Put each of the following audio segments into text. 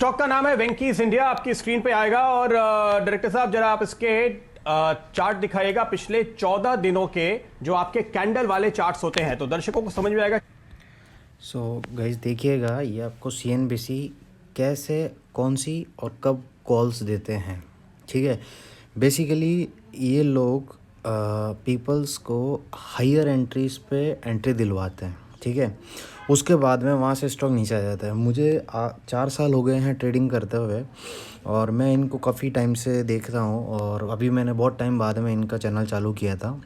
Stock का नाम है वेंकीज इंडिया, आपकी स्क्रीन पे आएगा। और डायरेक्टर साहब जरा आप इसके चार्ट दिखाइएगा पिछले 14 दिनों के, जो आपके कैंडल वाले चार्ट्स होते हैं, तो दर्शकों को समझ में आएगा। सो गाइस देखिएगा, ये आपको CNBC कैसे, कौन सी और कब कॉल्स देते हैं। ठीक है, बेसिकली ये लोग पीपल्स को हायर एंट्रीज पे एंट्री दिलवाते हैं। ठीक है, उसके बाद में वहाँ से स्टॉक नीचे आ जाता है। मुझे 4 साल हो गए हैं ट्रेडिंग करते हुए, और मैं इनको काफ़ी टाइम से देखता हूँ, और अभी मैंने बहुत टाइम बाद में इनका चैनल चालू किया था।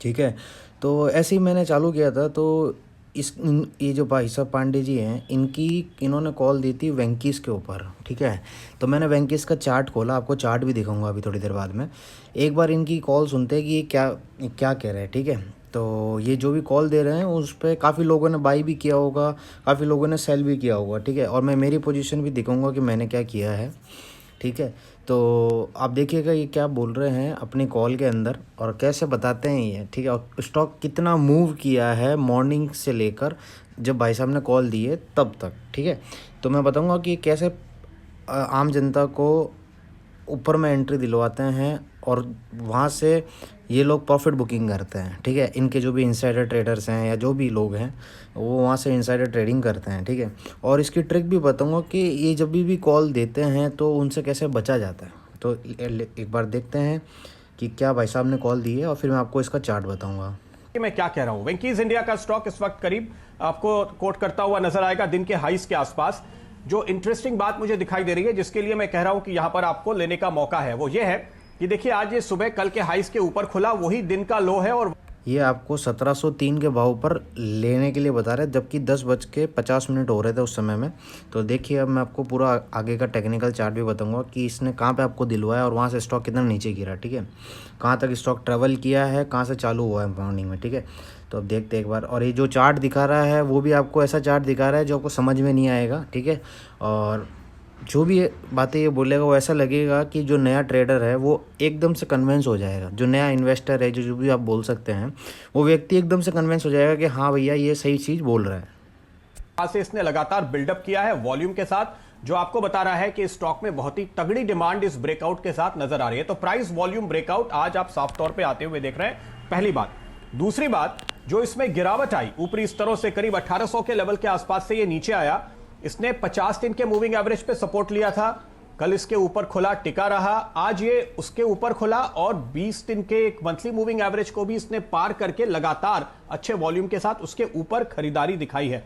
ठीक है, तो ऐसे ही मैंने चालू किया था, तो ये जो भाई साहब पांडे जी हैं, इन्होंने कॉल दी थी वेंकीस के ऊपर। ठीक है, तो मैंने वेंकीस का चार्ट खोला, आपको चार्ट भी दिखाऊंगा अभी थोड़ी देर बाद में। एक बार इनकी कॉल सुनते हैं कि ये क्या कह रहे हैं। ठीक है, तो ये जो भी कॉल दे रहे हैं उस पर काफ़ी लोगों ने बाई भी किया होगा, काफ़ी लोगों ने सेल भी किया होगा। ठीक है, और मैं मेरी पोजीशन भी दिखाऊंगा कि मैंने क्या किया है। ठीक है, तो आप देखिएगा ये क्या बोल रहे हैं अपनी कॉल के अंदर, और कैसे बताते हैं ये। ठीक है, और स्टॉक कितना मूव किया है मॉर्निंग से लेकर जब भाई साहब ने कॉल दी है तब तक। ठीक है, तो मैं बताऊंगा कि कैसे आम जनता को ऊपर में एंट्री दिलवाते हैं, और वहाँ से ये लोग प्रॉफिट बुकिंग करते हैं। ठीक है, इनके जो भी इनसाइडर ट्रेडर्स हैं या जो भी लोग हैं, वो वहाँ से इनसाइडर ट्रेडिंग करते हैं। ठीक है, और इसकी ट्रिक भी बताऊंगा कि ये जब भी कॉल देते हैं तो उनसे कैसे बचा जाता है। तो एक बार देखते हैं कि क्या भाई साहब ने कॉल दी है, और फिर मैं आपको इसका चार्ट बताऊँगा कि मैं क्या कह रहा हूं। वेंकीज इंडिया का स्टॉक इस वक्त करीब आपको कोट करता हुआ नजर आएगा दिन के हाईस के आसपास। जो इंटरेस्टिंग बात मुझे दिखाई दे रही है, जिसके लिए मैं कह रहा हूं कि यहां पर आपको लेने का मौका है, वो ये है कि देखिए आज ये सुबह कल के हाईस के ऊपर खुला, वही दिन का लो है, और ये आपको 1703 के भाव पर लेने के लिए बता रहे हैं, जबकि 10:50 हो रहे थे उस समय में। तो देखिए, अब मैं आपको पूरा आगे का टेक्निकल चार्ट भी बताऊंगा कि इसने कहाँ पे आपको दिलवाया और वहाँ से स्टॉक कितना नीचे गिरा। ठीक है, कहाँ तक स्टॉक ट्रेवल किया है, कहाँ से चालू हुआ है मॉर्निंग में। ठीक है, तो अब देखते हैं एक बार। और ये जो चार्ट दिखा रहा है वो भी आपको ऐसा चार्ट दिखा रहा है जो आपको समझ में नहीं आएगा। ठीक है, और जो भी बातें ये बोलेगा वो ऐसा लगेगा कि जो नया ट्रेडर है वो एकदम से कन्विंस हो जाएगा। जो नया इन्वेस्टर है, जो भी आप बोल सकते हैं, वो व्यक्ति एकदम से कन्विंस हो जाएगा कि हाँ भैया ये सही चीज़ बोल रहा है। यहां से इसने लगातार बिल्डअप किया है वॉल्यूम के साथ, जो आपको बता रहा है कि स्टॉक में बहुत ही तगड़ी डिमांड इस ब्रेकआउट के साथ नजर आ रही है। तो प्राइस वॉल्यूम ब्रेकआउट आज आप साफ तौर पे आते हुए देख रहे हैं, पहली बात। दूसरी बात, जो इसमें गिरावट आई ऊपरी स्तरों से, करीब 1800 के लेवल के आसपास से ये नीचे आया। इसने 50 दिन के मूविंग एवरेज पे सपोर्ट लिया था, कल इसके ऊपर खुला, टिका रहा, आज ये उसके ऊपर खुला, और 20 दिन के एक मंथली मूविंग एवरेज को भी इसने पार करके लगातार अच्छे वॉल्यूम के साथ उसके ऊपर खरीदारी दिखाई है।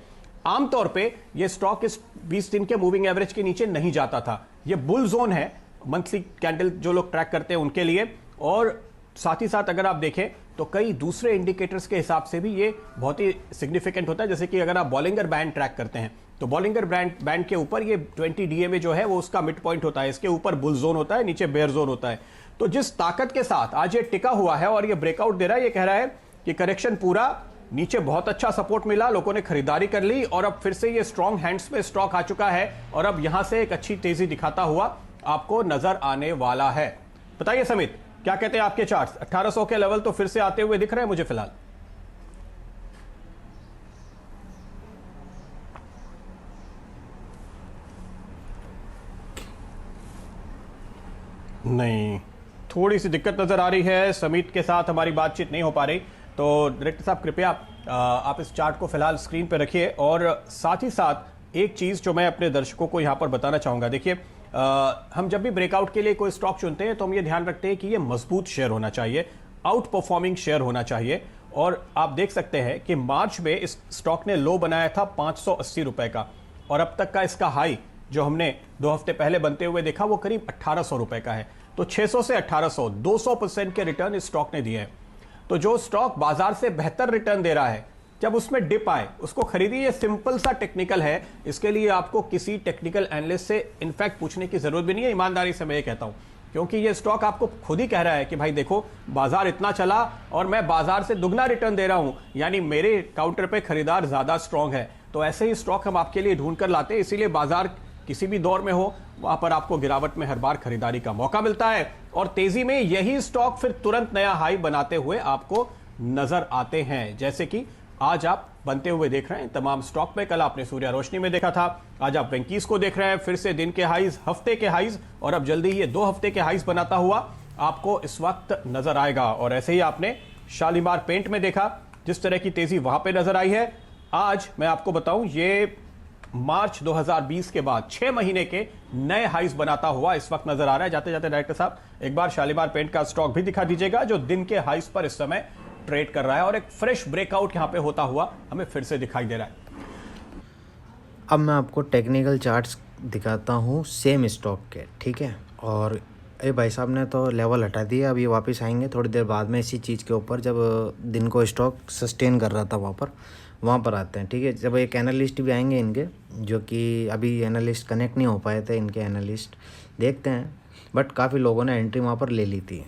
आमतौर पे ये स्टॉक इस 20 दिन के मूविंग एवरेज के नीचे नहीं जाता था। ये बुल जोन है मंथली कैंडल जो लोग ट्रैक करते हैं उनके लिए, और साथ ही साथ अगर आप देखें तो कई दूसरे इंडिकेटर्स के हिसाब से भी ये बहुत ही सिग्निफिकेंट होता है। जैसे कि अगर आप बॉलिंगर बैंड ट्रैक करते हैं तो बॉलिंगर बैंड के ऊपर ये 20 DMA जो है वो उसका मिड पॉइंट होता है, इसके ऊपर बुल जोन होता है, नीचे बेयर जोन होता है। तो जिस ताकत के साथ आज ये टिका हुआ है और ये ब्रेकआउट दे रहा है, ये कह रहा है कि करेक्शन पूरा, नीचे बहुत अच्छा सपोर्ट मिला, लोगों ने खरीदारी कर ली, और अब फिर से ये स्ट्रॉन्ग हैंड्स पे स्टॉक आ चुका है, और अब यहां से एक अच्छी तेजी दिखाता हुआ आपको नजर आने वाला है। बताइए समित, क्या कहते हैं आपके चार्ट्स? 1800 के लेवल तो फिर से आते हुए दिख रहे हैं मुझे फिलहाल। नहीं, थोड़ी सी दिक्कत नजर आ रही है, समित के साथ हमारी बातचीत नहीं हो पा रही। तो डायरेक्टर साहब कृपया आप इस चार्ट को फिलहाल स्क्रीन पर रखिए, और साथ ही साथ एक चीज जो मैं अपने दर्शकों को यहां पर बताना चाहूंगा। देखिए, हम जब भी ब्रेकआउट के लिए कोई स्टॉक चुनते हैं तो हम ये ध्यान रखते हैं कि ये मजबूत शेयर होना चाहिए, आउट परफॉर्मिंग शेयर होना चाहिए। और आप देख सकते हैं कि मार्च में इस स्टॉक ने लो बनाया था 580 रुपए का, और अब तक का इसका हाई जो हमने 2 हफ्ते पहले बनते हुए देखा वो करीब 1800 रुपए का है। तो 600 से 1800, 200% के रिटर्न इस स्टॉक ने दिए हैं। तो जो स्टॉक बाजार से बेहतर रिटर्न दे रहा है, जब उसमें डिप आए उसको खरीदिए। ये सिंपल सा टेक्निकल है, इसके लिए आपको किसी टेक्निकल एनालिस्ट से इनफैक्ट पूछने की जरूरत भी नहीं है, ईमानदारी से मैं ये कहता हूं, क्योंकि ये स्टॉक आपको खुद ही कह रहा है कि भाई देखो, बाजार इतना चला और मैं बाजार से दुगना रिटर्न दे रहा हूं, यानी मेरे काउंटर पे खरीदार ज्यादा स्ट्रांग है। तो ऐसे ही स्टॉक हम आपके लिए ढूंढ कर लाते हैं, इसीलिए बाजार किसी भी दौर में हो वहां पर आपको गिरावट में हर बार खरीदारी का मौका मिलता है, और तेजी में यही स्टॉक फिर तुरंत नया हाई बनाते हुए आपको नजर आते हैं, जैसे कि आज आप बनते हुए देख रहे हैं तमाम स्टॉक में। कल आपने सूर्या रोशनी में देखा था, आज आप वेंकीज को देख रहे हैं, फिर से दिन के हाइज, हफ्ते के हाइज, और अब जल्दी ही ये 2 हफ्ते के हाइज बनाता हुआ आपको इस वक्त नजर आएगा। और ऐसे ही आपने शालीमार पेंट में देखा जिस तरह की तेजी वहां पे नजर आई है। आज मैं आपको बताऊं, ये मार्च 2020 के बाद 6 महीने के नए हाइज बनाता हुआ इस वक्त नजर आ रहा है। जाते जाते डायरेक्टर साहब एक बार शालीमार पेंट का स्टॉक भी दिखा दीजिएगा जो दिन के हाइज पर इस समय ट्रेड कर रहा है, और एक फ्रेश ब्रेकआउट यहां पे होता हुआ हमें फिर से दिखाई दे रहा है। अब मैं आपको टेक्निकल चार्ट्स दिखाता हूँ सेम स्टॉक के, ठीक है। और ये भाई साहब ने तो लेवल हटा दिया, अब ये वापस आएंगे थोड़ी देर बाद में इसी चीज़ के ऊपर, जब दिन को स्टॉक सस्टेन कर रहा था वहाँ पर आते हैं, ठीक है। जब एक एनालिस्ट भी आएंगे इनके, जो कि अभी एनालिस्ट कनेक्ट नहीं हो पाए थे इनके एनालिस्ट, देखते हैं, बट काफ़ी लोगों ने एंट्री वहाँ पर ले ली थी।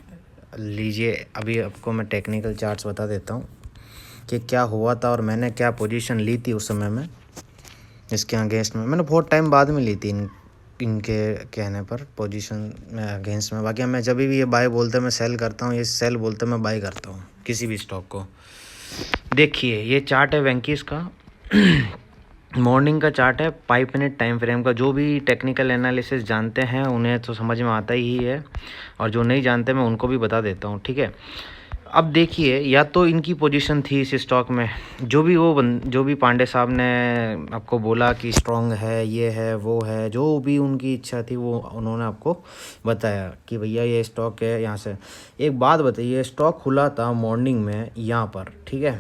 लीजिए, अभी आपको मैं टेक्निकल चार्ट्स बता देता हूँ कि क्या हुआ था और मैंने क्या पोजीशन ली थी उस समय में। इसके अगेंस्ट में मैंने बहुत टाइम बाद में ली थी इनके कहने पर पोजीशन में अगेंस्ट में। बाकी मैं जब भी ये बाय बोलते मैं सेल करता हूँ, ये सेल बोलते मैं बाय करता हूँ किसी भी स्टॉक को। देखिए, ये चार्ट है वेंकीज का मॉर्निंग का चार्ट है, 5 मिनट टाइम फ्रेम का। जो भी टेक्निकल एनालिसिस जानते हैं उन्हें तो समझ में आता ही है, और जो नहीं जानते मैं उनको भी बता देता हूँ, ठीक है। अब देखिए, या तो इनकी पोजीशन थी इस स्टॉक में, जो भी पांडे साहब ने आपको बोला कि स्ट्रॉन्ग है, ये है, वो है, जो भी उनकी इच्छा थी वो उन्होंने आपको बताया कि भैया ये स्टॉक है। यहाँ से एक बात बताइए, स्टॉक खुला था मॉर्निंग में यहाँ पर, ठीक है।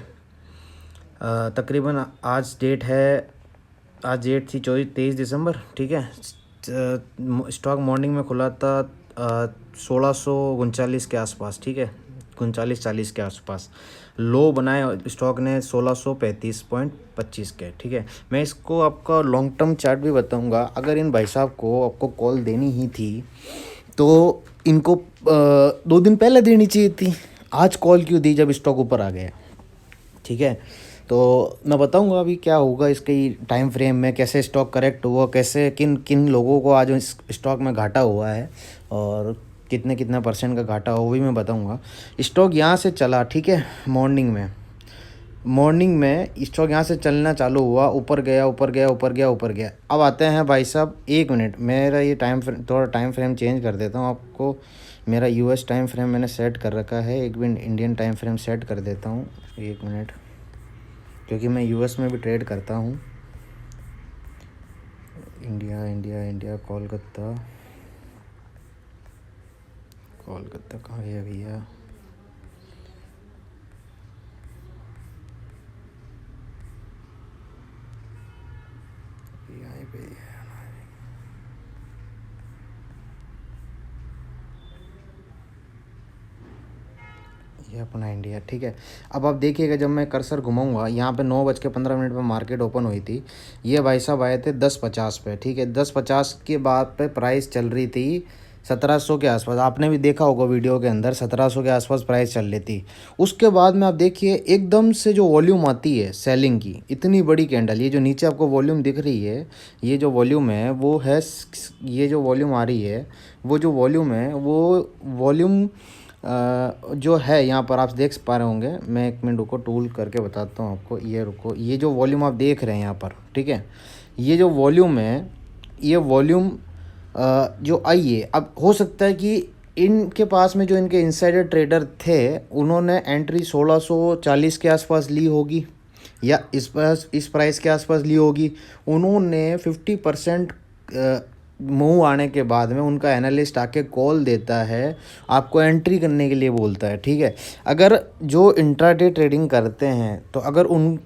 तकरीबन आज डेट थी 23 दिसंबर, ठीक है। स्टॉक मॉर्निंग में खुला था 1639 के आसपास, ठीक है, 3940 के आसपास। लो बनाए स्टॉक ने 1635.25 के, ठीक है। मैं इसको आपका लॉन्ग टर्म चार्ट भी बताऊंगा। अगर इन भाई साहब को आपको कॉल देनी ही थी तो इनको 2 दिन पहले देनी चाहिए थी। आज कॉल क्यों दी जब स्टॉक ऊपर आ गया, ठीक है। तो मैं बताऊंगा अभी क्या होगा इसके टाइम फ्रेम में, कैसे स्टॉक करेक्ट हुआ, कैसे किन किन लोगों को आज इस स्टॉक में घाटा हुआ है और कितने परसेंट का घाटा हो, वो भी मैं बताऊंगा। स्टॉक यहाँ से चला, ठीक है, मॉर्निंग में स्टॉक यहाँ से चलना चालू हुआ, ऊपर गया। अब आते हैं भाई साहब, 1 मिनट, मेरा ये थोड़ा टाइम फ्रेम चेंज कर देता हूँ आपको। मेरा यूएस टाइम फ्रेम मैंने सेट कर रखा है, एक minute Indian time frame set कर देता हूँ, 1 मिनट, क्योंकि मैं यूएस में भी ट्रेड करता हूँ। इंडिया कोलकाता कहाँ है भैया? यहाँ पे ये अपना इंडिया, ठीक है। अब आप देखिएगा, जब मैं कर्सर घुमाऊंगा यहाँ पे 9:15 पे मार्केट ओपन हुई थी। ये भाई साहब आए थे 10:50 पे, ठीक है। 10:50 के बाद पे प्राइस चल रही थी 1700 के आसपास। आपने भी देखा होगा वीडियो के अंदर, 1700 के आसपास प्राइस चल रही थी। उसके बाद में आप देखिए एकदम से जो वॉल्यूम आती है सेलिंग की, इतनी बड़ी कैंडल, ये जो नीचे आपको वॉल्यूम दिख रही है, ये जो वॉल्यूम है वो है, ये जो वॉल्यूम आ रही है, वो जो वॉल्यूम है वो वॉल्यूम जो है यहाँ पर आप देख पा रहे होंगे। मैं 1 मिनट रुको, टूल करके बताता हूँ आपको। ये रुको, ये जो वॉल्यूम आप देख रहे हैं यहाँ पर, ठीक है, ये जो वॉल्यूम है, ये वॉल्यूम जो आई है, अब हो सकता है कि इनके पास में जो इनके इनसाइडर ट्रेडर थे उन्होंने एंट्री 1640 के आसपास ली होगी, या इस प्राइस के आसपास ली होगी। उन्होंने 50% मूव आने के बाद में उनका एनालिस्ट आके कॉल देता है, आपको एंट्री करने के लिए बोलता है, ठीक है। अगर जो इंट्राडे ट्रेडिंग करते हैं, तो अगर उन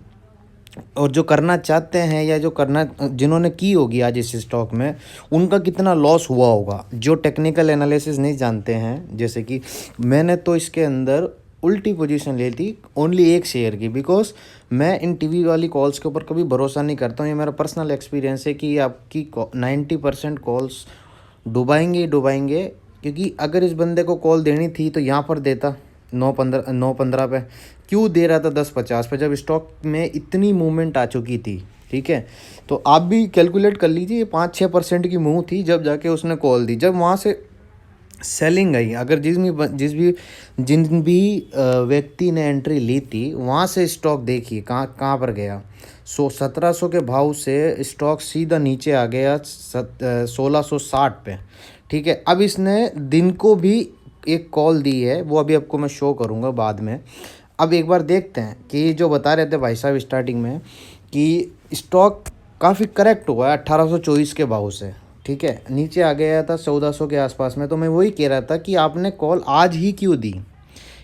और जो करना चाहते हैं या जिन्होंने की होगी आज इस स्टॉक में, उनका कितना लॉस हुआ होगा, जो टेक्निकल एनालिसिस नहीं जानते हैं। जैसे कि मैंने तो इसके अंदर उल्टी पोजीशन ली थी ओनली 1 शेयर की, बिकॉज मैं इन टीवी वाली कॉल्स के ऊपर कभी भरोसा नहीं करता हूँ। ये मेरा पर्सनल एक्सपीरियंस है कि आपकी 90% कॉल्स डुबाएंगे, क्योंकि अगर इस बंदे को कॉल देनी थी तो यहाँ पर देता 9:15 पे, क्यों दे रहा था 10:50 पे जब स्टॉक में इतनी मूवमेंट आ चुकी थी, ठीक है। तो आप भी कैलकुलेट कर लीजिए, 5-6% की मूव थी जब जाके उसने कॉल दी। जब वहाँ से सेलिंग आई। अगर जिन भी व्यक्ति ने एंट्री ली थी वहाँ से स्टॉक देखिए कहाँ कहाँ पर गया। 1700 के भाव से स्टॉक सीधा नीचे आ गया 1660 पे। ठीक है, अब इसने दिन को भी एक कॉल दी है, वो अभी आपको मैं शो करूँगा बाद में। अब एक बार देखते हैं कि जो बता रहे थे भाई साहब स्टार्टिंग में कि स्टॉक काफ़ी करेक्ट हुआ है 1824 के भाव से। ठीक है, नीचे आ गया था 1400 के आसपास में। तो मैं वही कह रहा था कि आपने कॉल आज ही क्यों दी।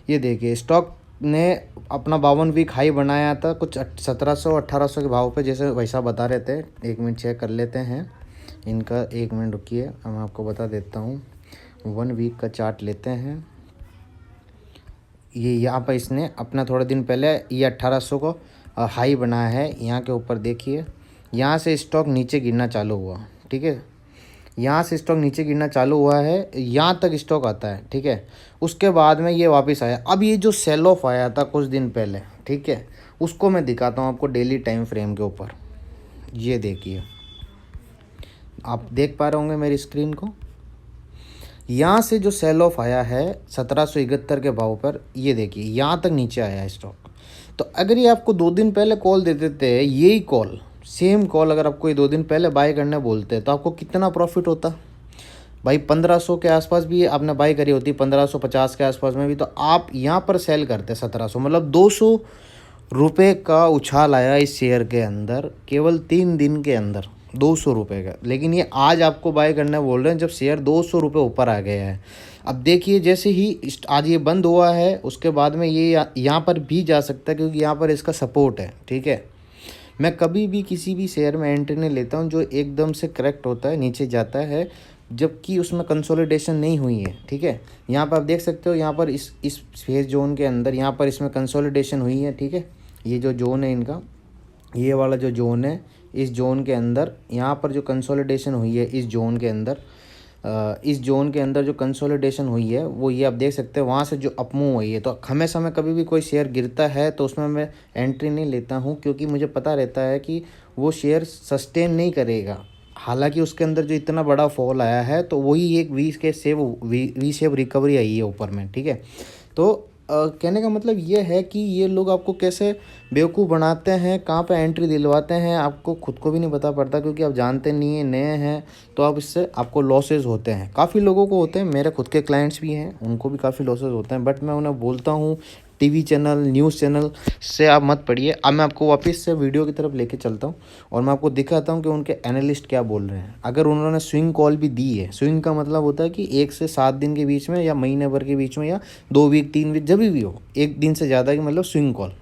ये देखिए स्टॉक ने अपना 52 वीक हाई बनाया था कुछ 1700-1800 के भाव पे, जैसे भाई साहब बता रहे थे। 1 मिनट चेक कर लेते हैं इनका, 1 मिनट रुकिए, मैं आपको बता देता हूँ। 1 वीक का चार्ट लेते हैं। ये यहाँ पर इसने अपना थोड़े दिन पहले ये 1800 को हाई बनाया है। यहाँ के ऊपर देखिए, यहाँ से स्टॉक नीचे गिरना चालू हुआ। ठीक है, यहाँ से स्टॉक नीचे गिरना चालू हुआ है, यहाँ तक स्टॉक आता है। ठीक है, उसके बाद में ये वापस आया। अब ये जो सेल ऑफ आया था कुछ दिन पहले, ठीक है, उसको मैं दिखाता हूँ आपको डेली टाइम फ्रेम के ऊपर। ये देखिए, आप देख पा रहे होंगे मेरी स्क्रीन को। यहाँ से जो सेल ऑफ आया है 1771 के भाव पर, ये देखिए यहाँ तक नीचे आया है स्टॉक। तो अगर ये आपको 2 दिन पहले कॉल दे देते हैं, यही कॉल, सेम कॉल अगर आपको ये 2 दिन पहले बाय करने बोलते हैं, तो आपको कितना प्रॉफिट होता भाई। 1500 के आसपास भी आपने बाय करी होती, 1550 के आसपास में भी, तो आप यहाँ पर सेल करते 1700, मतलब 200 रुपये का उछाल आया इस शेयर के अंदर केवल 3 दिन के अंदर, 200 रुपये का। लेकिन ये आज आपको बाय करने बोल रहे हैं जब शेयर 200 रुपये ऊपर आ गया है। अब देखिए जैसे ही आज ये बंद हुआ है, उसके बाद में ये यहाँ पर भी जा सकता है, क्योंकि यहाँ पर इसका सपोर्ट है। ठीक है, मैं कभी भी किसी भी शेयर में एंट्री नहीं लेता हूँ जो एकदम से करेक्ट होता है, नीचे जाता है, जबकि उसमें कंसोलिडेशन नहीं हुई है। ठीक है, यहाँ पर आप देख सकते हो, यहाँ पर इस फेज जोन के अंदर यहाँ पर इसमें कंसोलिडेशन हुई है। ठीक है, ये जो जोन है इनका, ये वाला जो जोन है, इस जोन के अंदर यहाँ पर जो कंसोलिडेशन हुई है, इस जोन के अंदर जो कंसोलिडेशन हुई है वो ये आप देख सकते हैं। वहाँ से जो अपमूव हुई है, तो हमेशा मैं कभी भी कोई शेयर गिरता है तो उसमें मैं एंट्री नहीं लेता हूँ, क्योंकि मुझे पता रहता है कि वो शेयर सस्टेन नहीं करेगा। हालांकि उसके अंदर जो इतना बड़ा फॉल आया है, तो वही एक वी शेप रिकवरी आई है ऊपर में। ठीक है, तो कहने का मतलब ये है कि ये लोग आपको कैसे बेवकूफ़ बनाते हैं, कहाँ पे एंट्री दिलवाते हैं, आपको खुद को भी नहीं पता पड़ता, क्योंकि आप जानते नहीं हैं, नए हैं, तो आप इससे आपको लॉसेस होते हैं। काफ़ी लोगों को होते हैं, मेरे खुद के क्लाइंट्स भी हैं, उनको भी काफ़ी लॉसेस होते हैं। बट मैं उन्हें बोलता हूँ टीवी चैनल, न्यूज़ चैनल से आप मत पढ़िए। अब मैं आपको वापस से वीडियो की तरफ लेके चलता हूँ और मैं आपको दिखाता हूँ कि उनके एनालिस्ट क्या बोल रहे हैं। अगर उन्होंने स्विंग कॉल भी दी है, स्विंग का मतलब होता है कि 1 से 7 दिन के बीच में, या महीने भर के बीच में, या 2 वीक 3 वीक, जब भी हो, 1 दिन से ज़्यादा की मतलब स्विंग कॉल।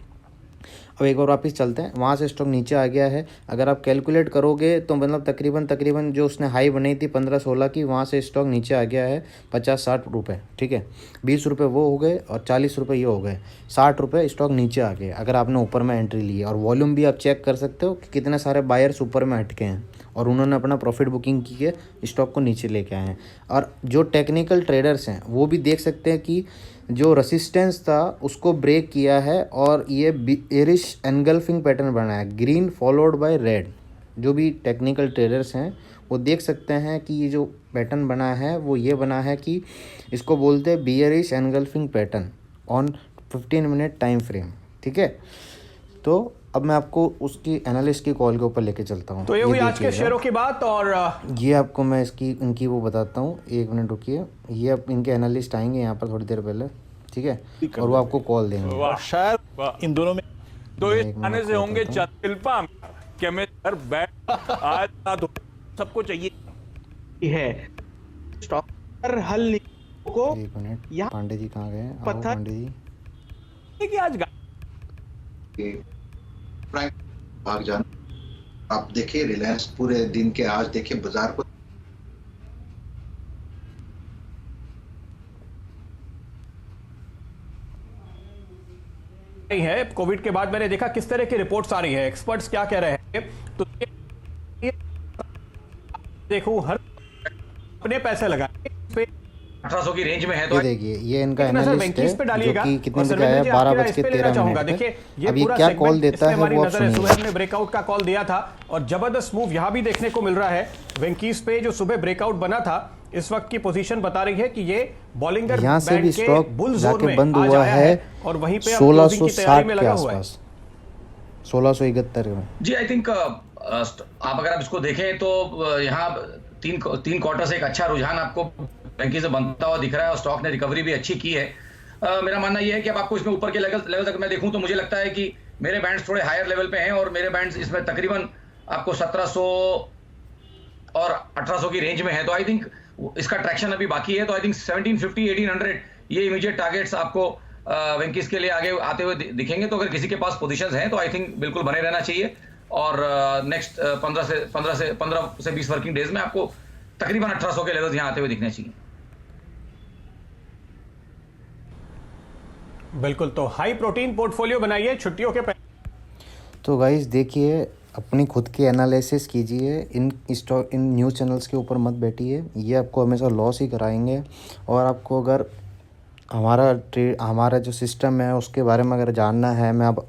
अब एक बार वापस चलते हैं, वहाँ से स्टॉक नीचे आ गया है। अगर आप कैलकुलेट करोगे तो मतलब तकरीबन जो उसने हाई बनाई थी 15-16 की, वहाँ से स्टॉक नीचे आ गया है 50-60 रुपये। ठीक है, 20 रुपये वो हो गए और 40 रुपये ये हो गए, 60 रुपये स्टॉक नीचे आ गए अगर आपने ऊपर में एंट्री ली है। और वॉल्यूम भी आप चेक कर सकते हो कि कितने सारे बायर्स ऊपर में अटके हैं और उन्होंने अपना प्रॉफिट बुकिंग की है, स्टॉक को नीचे लेके आए हैं। और जो टेक्निकल ट्रेडर्स हैं वो भी देख सकते हैं कि जो रेसिस्टेंस था उसको ब्रेक किया है और ये बेरिश एनगल्फिंग पैटर्न बना है, ग्रीन फॉलोड बाय रेड। जो भी टेक्निकल ट्रेडर्स हैं वो देख सकते हैं कि ये जो पैटर्न बना है वो ये बना है कि इसको बोलते हैं bearish engulfing pattern on 15 minute time frame. ठीक है, तो अब मैं आपको उसकी एनालिस्ट की कॉल के ऊपर लेके चलता हूँ। तो ये हुई आज के शेयरों की बात, और ये आपको मैं इनकी वो बताता हूँ। 1 मिनट रुकिए, ये अब इनके एनालिस्ट आएंगे यहाँ पर थोड़ी देर पहले। ठीक है, और वो आपको कॉल देंगे। शायद इन दोनों में तो इस आने से होंगे शिल्पा कि मैं घर बैठ आज ना तो सबको चाहिए है स्टॉक पर हल को। 1 मिनट, पांडे जी कहाँ गए? आओ पता पांडे जी। कि आज प्राइम भाग जान। आप देखिए रिलायंस पूरे दिन के, आज देखिए बाजार को नहीं है। कोविड के बाद मैंने देखा किस तरह की रिपोर्ट्स आ रही है, एक्सपर्ट्स क्या कह रहे हैं, तो देखो हर अपने पैसे लगाए 1800 की रेंज में है तो ये देखिए, ये इनका एनालिस्ट है जो कि कितने और बजे आया, 12:13 मिनट। पे। देखिए ये अब ये पूरा क्या segment कॉल देता इसमें है हमारी वो आप नजर है। सुनिए। सुबह हमने ब्रेकआउट का कॉल दिया था और जबरदस्त मूव यहां भी देखने को मिल रहा है। वेंकीस पे जो सुबह ब्रेकआउट बना था इस वक्त की पोजीशन बता रही है कि ये बॉलिंगर यहाँ से भी बैंड के स्टॉक बुल जोन जाके में बंद आज हुआ आया है और वहीं पे अब क्लोजिंग की तैयारी 1660 में के लगा हुआ है। आसपास, 1671 में। जी आई थिंक आप अगर आप इसको देखें तो यहाँ तीन क्वार्टर से एक अच्छा रुझान आपको बैंकी से बनता हुआ दिख रहा है और स्टॉक ने रिकवरी भी अच्छी की है। मेरा मानना यह है कि अब आपको इसमें ऊपर के लेवल तक मैं देखूं तो मुझे लगता है कि मेरे बैंड्स थोड़े हायर लेवल पे हैं और मेरे बैंड्स इसमें तकरीबन आपको 1700 और 1800 की रेंज में है। तो आई थिंक इसका ट्रैक्शन अभी बाकी है। तो आई थिंक 1750 1800 ये इमीडिएट टारगेट्स आपको वेंकीज के लिए आगे आते हुए दिखेंगे। तो अगर किसी के पास पोजीशंस हैं तो आई थिंक बिल्कुल बने रहना चाहिए और नेक्स्ट 15 से 20 वर्किंग डेज में आपको तकरीबन 1800 के लेवल्स यहां आते हुए दिखने चाहिए। बिल्कुल, तो हाई प्रोटीन पोर्टफोलियो बनाइए छुट्टियों के तो गाइस देखिए, अपनी खुद की एनालिसिस कीजिए, इन न्यूज़ चैनल्स के ऊपर मत बैठिए, ये आपको हमेशा लॉस ही कराएंगे। और आपको अगर हमारा जो सिस्टम है उसके बारे में अगर जानना है, मैं अब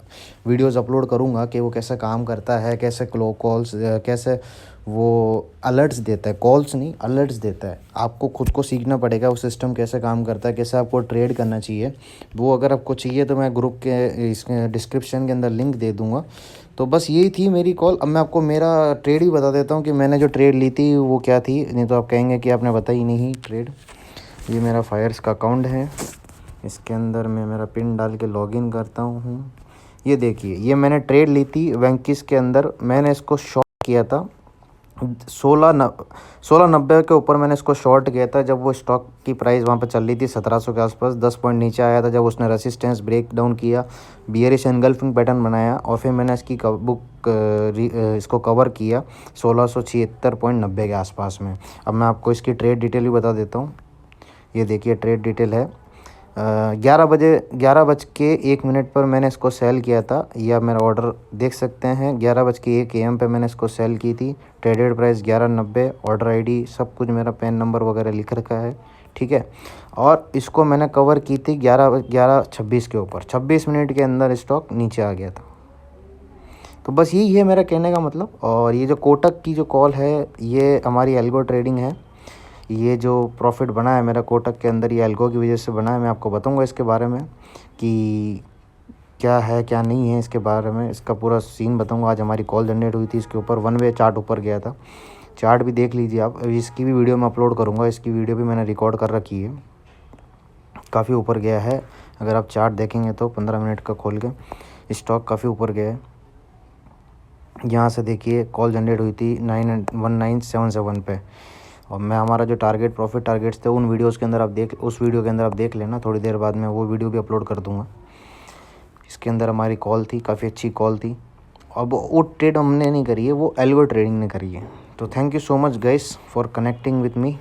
वीडियोस अपलोड करूँगा कि वो कैसे काम करता है, कैसे कॉल्स, कैसे वो अलर्ट्स देता है, कॉल्स नहीं अलर्ट्स देता है। आपको खुद को सीखना पड़ेगा वो सिस्टम कैसे काम करता है, कैसे आपको ट्रेड करना चाहिए। वो अगर आपको चाहिए तो मैं ग्रुप के इसके डिस्क्रिप्शन के अंदर लिंक दे दूँगा। तो बस यही थी मेरी कॉल। अब मैं आपको मेरा ट्रेड ही बता देता हूँ कि मैंने जो ट्रेड ली थी वो क्या थी, नहीं तो आप कहेंगे कि आपने बताई नहीं ट्रेड। ये मेरा फायर्स का अकाउंट है, इसके अंदर मैं मेरा पिन डाल के लॉगिन करता हूँ। ये देखिए, ये मैंने ट्रेड ली थी वेंकीस के अंदर। मैंने इसको शॉर्ट किया था 1690 के ऊपर मैंने इसको शॉर्ट किया था जब वो स्टॉक की प्राइस वहाँ पे चल रही थी 1700 के आसपास। 10 पॉइंट नीचे आया था जब उसने रेसिस्टेंस ब्रेक डाउन किया, बियरिश एनगल्फिंग पैटर्न बनाया और फिर मैंने इसकी इसको कवर किया 1676.90 के आसपास में। अब मैं आपको इसकी ट्रेड डिटेल भी बता देता हूँ। ये देखिए ट्रेड डिटेल है। 11:01 पर मैंने इसको सेल किया था। यह मेरा ऑर्डर देख सकते हैं, 11:01 AM पे मैंने इसको सेल की थी। ट्रेडेड प्राइस 1190, ऑर्डर आईडी सब कुछ मेरा पैन नंबर वगैरह लिख रखा है, ठीक है। और इसको मैंने कवर की थी 11:26 के ऊपर। 26 मिनट के अंदर स्टॉक नीचे आ गया था। तो बस यही है मेरा कहने का मतलब। और ये जो कोटक की जो कॉल है ये हमारी एल्गो ट्रेडिंग है। ये जो प्रॉफिट बना है मेरा कोटक के अंदर, ये एल्गो की वजह से बना है। मैं आपको बताऊंगा इसके बारे में कि क्या है क्या नहीं है, इसके बारे में इसका पूरा सीन बताऊंगा। आज हमारी कॉल जनरेट हुई थी इसके ऊपर, 1 वे चार्ट ऊपर गया था। चार्ट भी देख लीजिए आप, इसकी भी वीडियो मैं अपलोड करूँगा। इसकी वीडियो भी मैंने रिकॉर्ड कर रखी है, काफ़ी ऊपर गया है। अगर आप चार्ट देखेंगे तो 15 मिनट का खोल के स्टॉक काफ़ी ऊपर गया है। यहाँ से देखिए कॉल जनरेट हुई थी 1977 पे। और मैं हमारा जो प्रॉफिट टारगेट्स थे उन वीडियोस के अंदर उस वीडियो के अंदर आप देख लेना। थोड़ी देर बाद मैं वो वीडियो भी अपलोड कर दूंगा। इसके अंदर हमारी कॉल थी, काफ़ी अच्छी कॉल थी। अब वो ट्रेड हमने नहीं करी है, वो एल्गो ट्रेडिंग ने करी है। तो thank you so much guys for connecting with me.